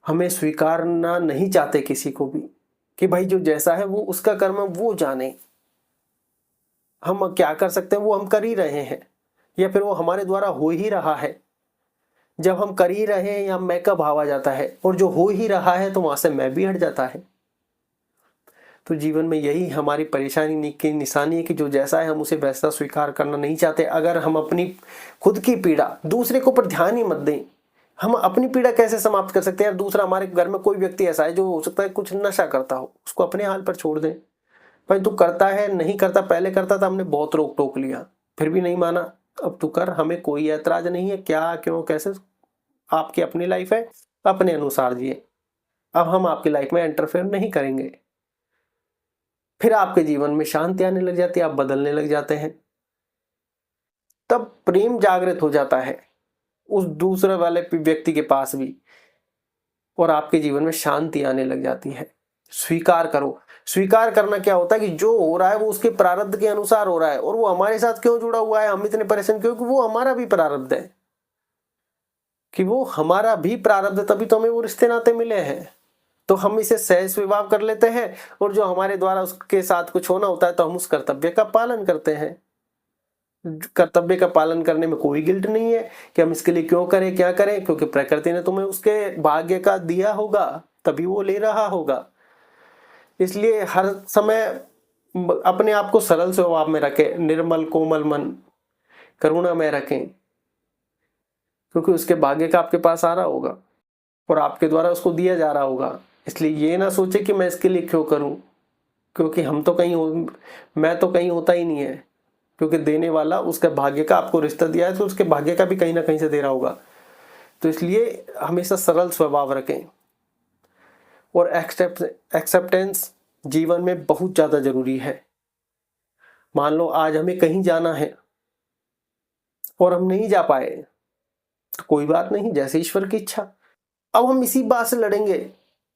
हमें स्वीकारना नहीं चाहते किसी को भी, कि भाई जो जैसा है वो उसका कर्म वो जाने। हम क्या कर सकते हैं वो हम कर ही रहे हैं, या फिर वो हमारे द्वारा हो ही रहा है। जब हम कर ही रहे हैं या मैं का भाव आ जाता है, और जो हो ही रहा है तो वहां से मैं भी हट जाता है। तो जीवन में यही हमारी परेशानी की निशानी है कि जो जैसा है हम उसे वैसा स्वीकार करना नहीं चाहते। अगर हम अपनी खुद की पीड़ा दूसरे के ऊपर ध्यान ही मत दें, हम अपनी पीड़ा कैसे समाप्त कर सकते हैं? यार दूसरा, हमारे घर में कोई व्यक्ति ऐसा है जो हो सकता है कुछ नशा करता हो, उसको अपने हाल पर छोड़ दें। भाई तू करता है नहीं करता, पहले करता था, हमने बहुत रोक टोक लिया, फिर भी नहीं माना, अब तू कर, हमें कोई ऐतराज नहीं है। क्या क्यों कैसे, आपकी अपनी लाइफ है, अपने अनुसार जिए। अब हम आपकी लाइफ में इंटरफेयर नहीं करेंगे। फिर आपके जीवन में शांति आने लग जाती है, आप बदलने लग जाते हैं। तब प्रेम जागृत हो जाता है उस दूसरे वाले व्यक्ति के पास भी, और आपके जीवन में शांति आने लग जाती है। स्वीकार करो। स्वीकार करना क्या होता है कि जो हो रहा है वो उसके प्रारब्ध के अनुसार हो रहा है, और वो हमारे साथ क्यों जुड़ा हुआ है, हम इतने परेशान क्यों? क्योंकि वो हमारा भी प्रारब्ध है, कि वो हमारा भी प्रारब्ध है, तभी तो हमें वो रिश्ते नाते मिले हैं। तो हम इसे सहज विवाह कर लेते हैं, और जो हमारे द्वारा उसके साथ कुछ होना होता है तो हम उस कर्तव्य का पालन करते हैं। कर्तव्य का पालन करने में कोई गिल्ट नहीं है कि हम इसके लिए क्यों करें क्या करें, क्योंकि प्रकृति ने तुम्हें उसके भाग्य का दिया होगा, तभी वो ले रहा होगा। इसलिए हर समय अपने आप को सरल स्वभाव में रखें, निर्मल कोमल मन करुणा में रखें, क्योंकि उसके भाग्य का आपके पास आ रहा होगा और आपके द्वारा उसको दिया जा रहा होगा। इसलिए ये ना सोचे कि मैं इसके लिए क्यों करूं, क्योंकि हम तो कहीं मैं तो कहीं होता ही नहीं है, क्योंकि देने वाला उसका भाग्य का आपको रिश्ता दिया है तो उसके भाग्य का भी कहीं ना कहीं से दे रहा होगा। तो इसलिए हमेशा सरल स्वभाव रखें। और एक्सेप्टेंस जीवन में बहुत ज्यादा जरूरी है। मान लो आज हमें कहीं जाना है और हम नहीं जा पाए, तो कोई बात नहीं, जैसे ईश्वर की इच्छा। अब हम इसी बात से लड़ेंगे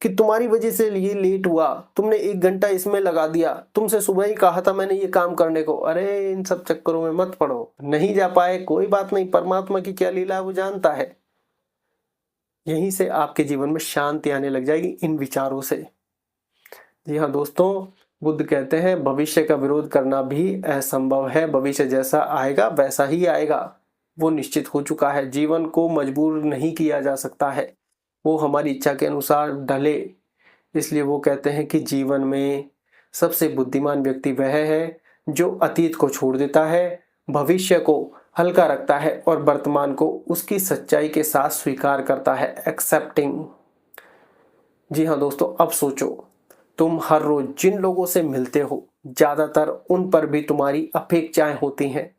कि तुम्हारी वजह से ये लेट हुआ, तुमने 1 घंटा इसमें लगा दिया, तुमसे सुबह ही कहा था मैंने ये काम करने को। अरे इन सब चक्करों में मत पड़ो, नहीं जा पाए कोई बात नहीं, परमात्मा की क्या लीला है वो जानता है। यहीं से आपके जीवन में शांति आने लग जाएगी इन विचारों से। जी हाँ दोस्तों, बुद्ध कहते हैं भविष्य का विरोध करना भी असंभव है, भविष्य जैसा आएगा वैसा ही आएगा, वो निश्चित हो चुका है। जीवन को मजबूर नहीं किया जा सकता है, वो हमारी इच्छा के अनुसार ढले। इसलिए वो कहते हैं कि जीवन में सबसे बुद्धिमान व्यक्ति वह है जो अतीत को छोड़ देता है, भविष्य को हल्का रखता है और वर्तमान को उसकी सच्चाई के साथ स्वीकार करता है, एक्सेप्टिंग। जी हाँ दोस्तों, अब सोचो, तुम हर रोज जिन लोगों से मिलते हो ज्यादातर उन पर भी तुम्हारी अपेक्षाएं होती हैं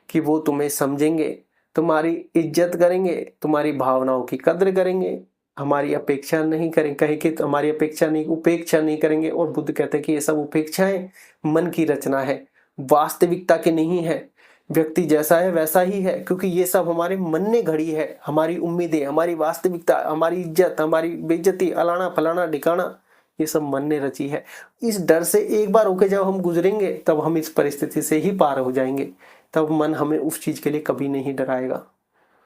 कि वो तुम्हें समझेंगे, तुम्हारी इज्जत करेंगे, तुम्हारी भावनाओं की कद्र करेंगे, हमारी अपेक्षा नहीं करें, कहे कि हमारी अपेक्षा नहीं, उपेक्षा नहीं करेंगे। और बुद्ध कहते हैं कि ये सब उपेक्षाएं मन की रचना है, वास्तविकता की नहीं है। व्यक्ति जैसा है वैसा ही है, क्योंकि ये सब हमारे मन ने घड़ी है, हमारी उम्मीदें, हमारी वास्तविकता, हमारी इज्जत, हमारी बेइज्जती, अलाना फलाना ठिकाना, ये सब मन ने रची है। इस डर से एक बार होके जब हम गुजरेंगे तब हम इस परिस्थिति से ही पार हो जाएंगे, तब मन हमें उस चीज के लिए कभी नहीं डराएगा।